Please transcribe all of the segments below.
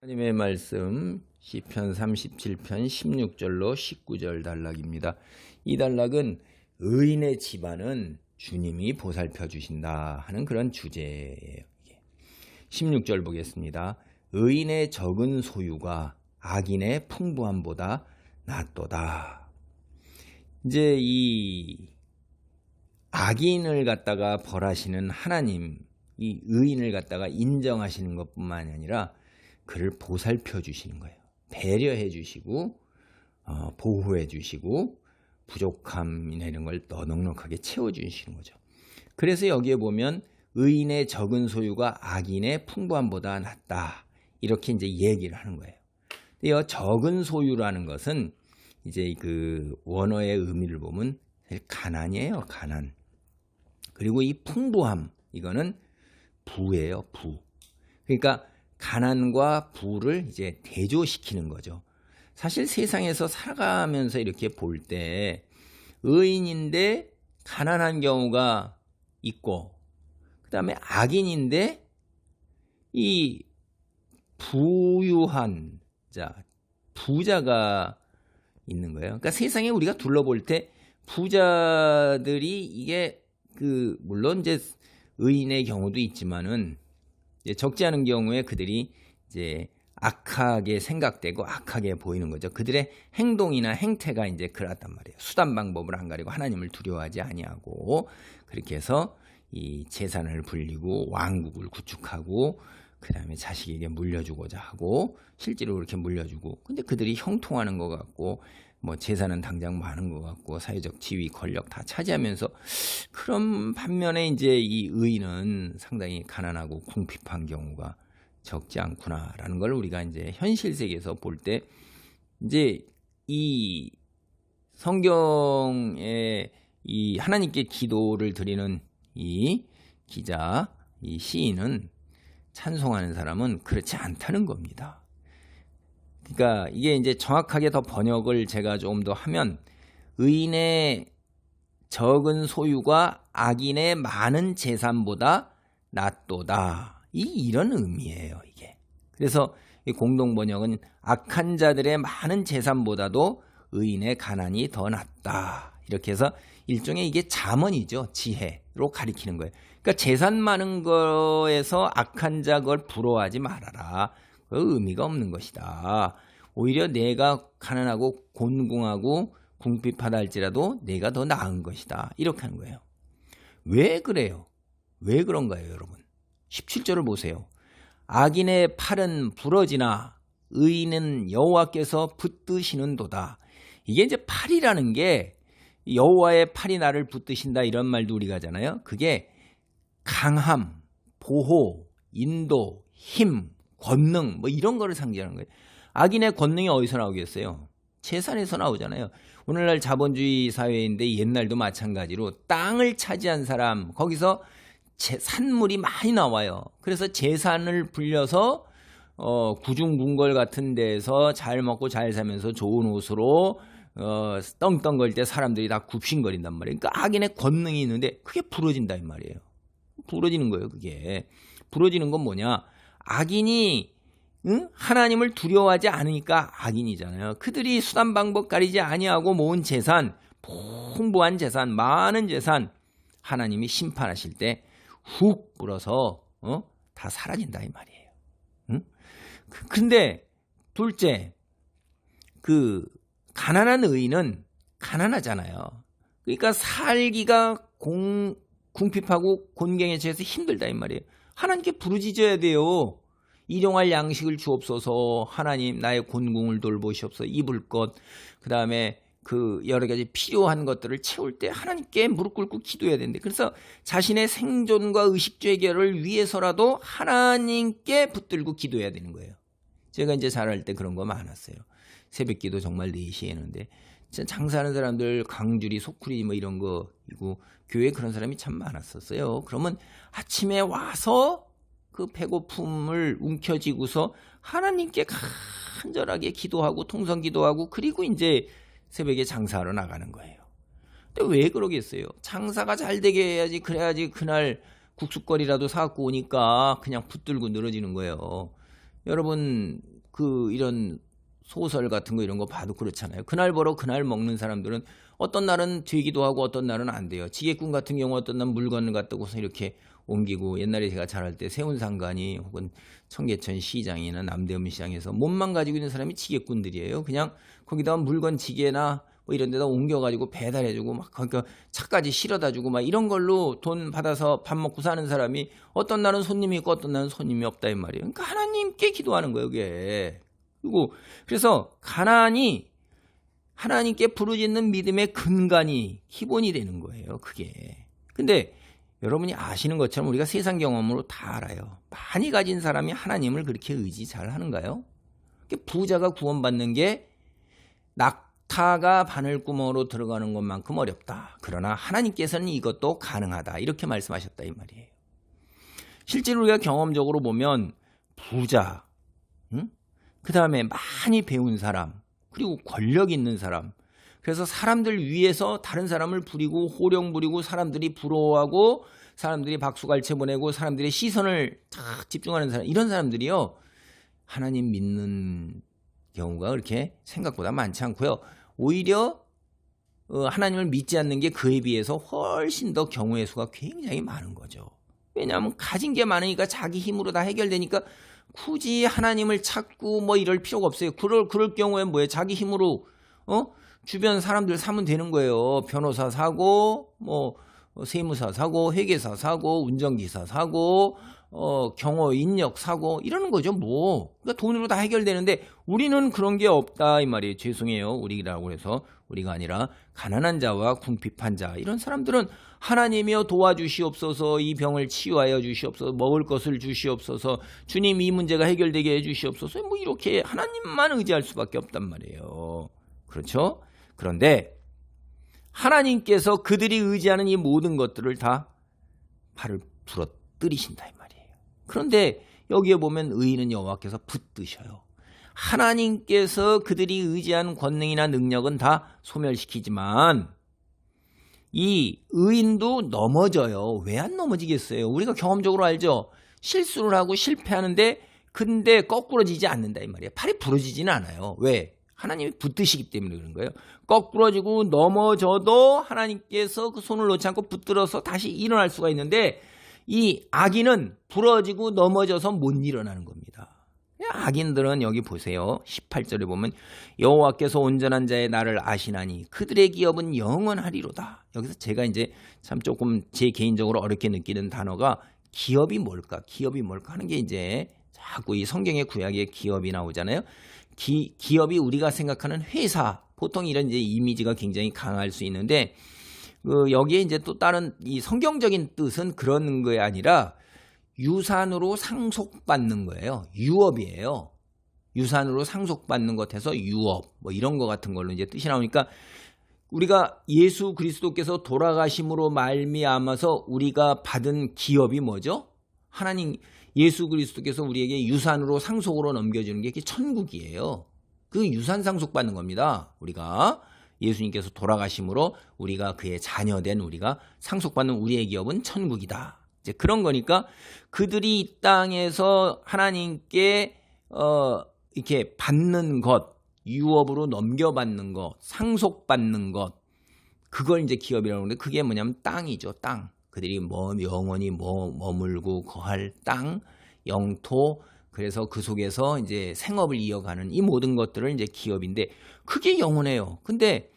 하나님의 말씀 시편 37편 16절로 19절 단락입니다. 이 단락은 의인의 집안은 주님이 보살펴 주신다 하는 그런 주제예요. 16절 보겠습니다. 의인의 적은 소유가 악인의 풍부함보다 낫도다. 이제 이 악인을 갖다가 벌하시는 하나님, 이 의인을 갖다가 인정하시는 것뿐만이 아니라 그를 보살펴 주시는 거예요. 배려해 주시고 보호해 주시고 부족함이나 이런 걸 넉넉하게 채워 주시는 거죠. 그래서 여기에 보면 의인의 적은 소유가 악인의 풍부함보다 낫다. 이렇게 이제 얘기를 하는 거예요. 근데 적은 소유라는 것은 이제 그 원어의 의미를 보면 가난이에요. 가난. 그리고 이 풍부함, 이거는 부예요. 부. 그러니까 가난과 부를 이제 대조시키는 거죠. 사실 세상에서 살아가면서 이렇게 볼 때 의인인데 가난한 경우가 있고, 그 다음에 악인인데 이 부유한 부자가 있는 거예요. 그러니까 세상에 우리가 둘러볼 때 부자들이 이게 물론 이제 의인의 경우도 있지만은 적지 않은 경우에 그들이 이제 악하게 생각되고 악하게 보이는 거죠. 그들의 행동이나 행태가 이제 그렇단 말이에요. 수단 방법을 안 가리고 하나님을 두려워하지 아니하고 그렇게 해서 이 재산을 불리고 왕국을 구축하고 그 다음에 자식에게 물려주고자 하고 실제로 그렇게 물려주고, 근데 그들이 형통하는 것 같고 뭐 재산은 당장 많은 것 같고 사회적 지위 권력 다 차지하면서, 그런 반면에 이제 이 의인은 상당히 가난하고 궁핍한 경우가 적지 않구나라는 걸 우리가 이제 현실 세계에서 볼 때, 이제 이 성경에 이 하나님께 기도를 드리는 이 기자, 이 시인은, 찬송하는 사람은 그렇지 않다는 겁니다. 그러니까 이게 이제 정확하게 더 번역을 제가 조금 더 하면, 의인의 적은 소유가 악인의 많은 재산보다 낫도다. 이런 의미예요, 이게. 그래서 이 공동 번역은 악한 자들의 많은 재산보다도 의인의 가난이 더 낫다. 이렇게 해서 일종의 이게 잠언이죠. 지혜로 가리키는 거예요. 그러니까 재산 많은 거에서 악한 자 그걸 부러워하지 말아라. 그 의미가 없는 것이다. 오히려 내가 가난하고 곤궁하고 궁핍하다 할지라도 내가 더 나은 것이다. 이렇게 하는 거예요. 왜 그래요? 왜 그런가요, 여러분? 17절을 보세요. 악인의 팔은 부러지나 의인은 여호와께서 붙드시는도다. 이게 이제 팔이라는 게, 여호와의 팔이 나를 붙드신다 이런 말도 우리가 하잖아요. 그게 강함, 보호, 인도, 힘, 권능 뭐 이런 거를 상징하는 거예요. 악인의 권능이 어디서 나오겠어요? 재산에서 나오잖아요. 오늘날 자본주의 사회인데 옛날도 마찬가지로 땅을 차지한 사람, 거기서 산물이 많이 나와요. 그래서 재산을 불려서 구중궁궐 같은 데서 잘 먹고 잘 살면서 좋은 옷으로 떵떵거릴 때 사람들이 다 굽신거린단 말이에요. 그러니까 악인의 권능이 있는데 그게 부러진다 이 말이에요. 부러지는 거예요. 그게 부러지는 건 뭐냐? 악인이 하나님을 두려워하지 않으니까 악인이잖아요. 그들이 수단 방법 가리지 아니하고 모은 재산, 풍부한 재산, 많은 재산, 하나님이 심판하실 때 훅 불어서 다 사라진다 이 말이에요. 근데 둘째, 그 가난한 의인은 가난하잖아요. 그러니까 살기가 궁핍하고 곤경에 처해서 힘들다 이 말이에요. 하나님께 부르짖어야 돼요. 일용할 양식을 주옵소서. 하나님 나의 곤궁을 돌보시옵소서. 입을 것, 그 다음에 그 여러 가지 필요한 것들을 채울 때 하나님께 무릎 꿇고 기도해야 되는데, 그래서 자신의 생존과 의식주 해결을 위해서라도 하나님께 붙들고 기도해야 되는 거예요. 제가 이제 자랄 때 그런 거 많았어요. 새벽 기도 정말 4시에 했는데, 장사하는 사람들 강주리, 소쿠리 뭐 이런 거, 그리고 교회에 그런 사람이 참 많았었어요. 그러면 아침에 와서 그 배고픔을 움켜쥐고서 하나님께 간절하게 기도하고 통성 기도하고, 그리고 이제 새벽에 장사하러 나가는 거예요. 근데 왜 그러겠어요? 장사가 잘 되게 해야지, 그래야지 그날 국숫거리라도 사갖고 오니까 그냥 붙들고 늘어지는 거예요. 여러분 이런 소설 같은 거 이런 거 봐도 그렇잖아요. 그날 벌어 그날 먹는 사람들은 어떤 날은 되기도 하고 어떤 날은 안 돼요. 지게꾼 같은 경우 어떤 날 물건을 갖다고서 이렇게 옮기고, 옛날에 제가 잘할 때 세운상간이 혹은 청계천 시장이나 남대문 시장에서 몸만 가지고 있는 사람이 지게꾼들이에요. 그냥 거기다가 물건 지게나 뭐 이런 데다 옮겨가지고 배달해주고 막 그러니까 차까지 실어다주고 막 이런 걸로 돈 받아서 밥 먹고 사는 사람이 어떤 날은 손님이 있고 어떤 날은 손님이 없다 이 말이에요. 그러니까 하나님께 기도하는 거예요, 이게. 그리고 그래서 가난이 하나님께 부르짖는 믿음의 근간이 기본이 되는 거예요, 그게. 근데 여러분이 아시는 것처럼 우리가 세상 경험으로 다 알아요. 많이 가진 사람이 하나님을 그렇게 의지 잘 하는가요? 부자가 구원받는 게 낙타가 바늘구멍으로 들어가는 것만큼 어렵다. 그러나 하나님께서는 이것도 가능하다. 이렇게 말씀하셨다 이 말이에요. 실제로 우리가 경험적으로 보면 부자, 그 다음에 많이 배운 사람, 그리고 권력 있는 사람, 그래서 사람들 위해서 다른 사람을 부리고 호령 부리고 사람들이 부러워하고 사람들이 박수갈채 보내고 사람들의 시선을 탁 집중하는 사람, 이런 사람들이요 하나님 믿는 경우가 그렇게 생각보다 많지 않고요. 오히려 하나님을 믿지 않는 게 그에 비해서 훨씬 더 경우의 수가 굉장히 많은 거죠. 왜냐하면 가진 게 많으니까 자기 힘으로 다 해결되니까 굳이 하나님을 찾고 뭐 이럴 필요가 없어요. 그럴 경우에 뭐예요? 자기 힘으로 주변 사람들 사면 되는 거예요. 변호사 사고, 뭐 세무사 사고, 회계사 사고, 운전기사 사고, 경호 인력 사고 이러는 거죠. 뭐 그러니까 돈으로 다 해결되는데 우리는 그런 게 없다 이 말이에요. 죄송해요. 우리라고 해서 우리가 아니라 가난한 자와 궁핍한 자, 이런 사람들은 하나님이여 도와주시옵소서, 이 병을 치유하여 주시옵소서, 먹을 것을 주시옵소서, 주님 이 문제가 해결되게 해주시옵소서, 뭐 이렇게 하나님만 의지할 수밖에 없단 말이에요. 그렇죠? 그런데 하나님께서 그들이 의지하는 이 모든 것들을 다 발을 부러뜨리신다 이 말이에요. 그런데 여기에 보면 의인은 여호와께서 붙드셔요. 하나님께서 그들이 의지한 권능이나 능력은 다 소멸시키지만 이 의인도 넘어져요. 왜 안 넘어지겠어요? 우리가 경험적으로 알죠. 실수를 하고 실패하는데 근데 거꾸러지지 않는다 이 말이에요. 팔이 부러지지는 않아요. 왜? 하나님이 붙드시기 때문에 그런 거예요. 거꾸러지고 넘어져도 하나님께서 그 손을 놓지 않고 붙들어서 다시 일어날 수가 있는데 이 악인은 부러지고 넘어져서 못 일어나는 겁니다. 악인들은 여기 보세요. 18절에 보면 여호와께서 온전한 자의 나를 아시나니 그들의 기업은 영원하리로다. 여기서 제가 이제 참 조금 제 개인적으로 어렵게 느끼는 단어가 기업이 뭘까? 기업이 뭘까 하는 게 이제 자꾸 이 성경의 구약에 기업이 나오잖아요. 기업이 우리가 생각하는 회사, 보통 이런 이제 이미지가 굉장히 강할 수 있는데 여기에 이제 또 다른 이 성경적인 뜻은 그런 게 아니라 유산으로 상속받는 거예요. 유업이에요. 유산으로 상속받는 것에서 유업, 뭐 이런 거 같은 걸로 이제 뜻이 나오니까 우리가 예수 그리스도께서 돌아가심으로 말미암아서 우리가 받은 기업이 뭐죠? 하나님 예수 그리스도께서 우리에게 유산으로 상속으로 넘겨주는 게 천국이에요. 그 유산 상속받는 겁니다. 우리가 예수님께서 돌아가심으로 우리가 그의 자녀된 우리가 상속받는 우리의 기업은 천국이다. 이제 그런 거니까 그들이 이 땅에서 하나님께 이렇게 받는 것, 유업으로 넘겨받는 것, 상속받는 것, 그걸 이제 기업이라고 하는데 그게 뭐냐면 땅이죠. 땅. 그들이 영원히 머물고 거할 땅, 영토, 그래서 그 속에서 이제 생업을 이어가는 이 모든 것들을 이제 기업인데 그게 영원해요. 근데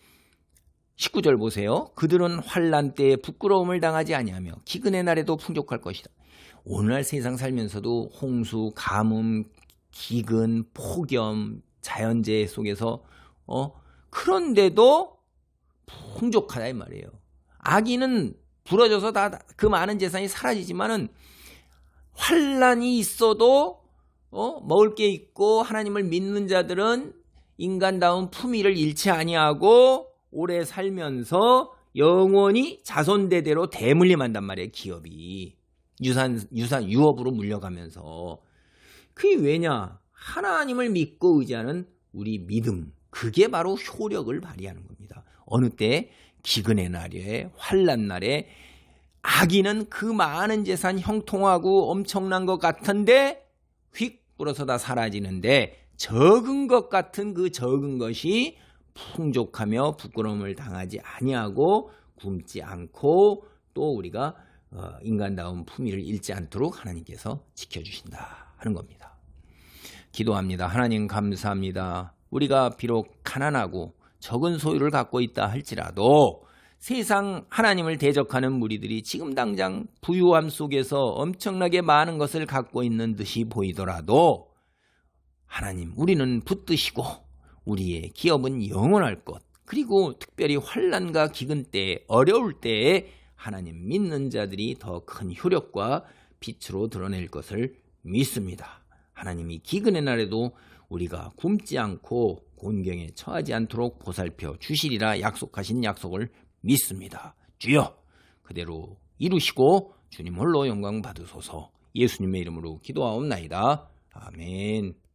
19절 보세요. 그들은 환난 때에 부끄러움을 당하지 아니하며 기근의 날에도 풍족할 것이다. 오늘날 세상 살면서도 홍수, 가뭄, 기근, 폭염, 자연재해 속에서 그런데도 풍족하다 이 말이에요. 악인은 부러져서 다 그 많은 재산이 사라지지만은 환난이 있어도 먹을 게 있고 하나님을 믿는 자들은 인간다운 품위를 잃지 아니하고 오래 살면서 영원히 자손대대로 대물림한단 말이에요. 기업이 유업으로 물려가면서. 그게 왜냐? 하나님을 믿고 의지하는 우리 믿음, 그게 바로 효력을 발휘하는 겁니다. 어느 때? 기근의 날에, 환난 날에 악인은 그 많은 재산 형통하고 엄청난 것 같은데 휙 불어서 다 사라지는데 적은 것 같은 그 적은 것이 풍족하며 부끄러움을 당하지 아니하고 굶지 않고 또 우리가 인간다운 품위를 잃지 않도록 하나님께서 지켜주신다 하는 겁니다. 기도합니다. 하나님 감사합니다. 우리가 비록 가난하고 적은 소유를 갖고 있다 할지라도 세상 하나님을 대적하는 무리들이 지금 당장 부유함 속에서 엄청나게 많은 것을 갖고 있는 듯이 보이더라도 하나님, 우리는 붙드시고 우리의 기업은 영원할 것, 그리고 특별히 환난과 기근 때에, 어려울 때에 하나님 믿는 자들이 더 큰 효력과 빛으로 드러낼 것을 믿습니다. 하나님이 기근의 날에도 우리가 굶지 않고 곤경에 처하지 않도록 보살펴 주시리라 약속하신 약속을 믿습니다. 주여, 그대로 이루시고 주님 홀로 영광 받으소서. 예수님의 이름으로 기도하옵나이다. 아멘.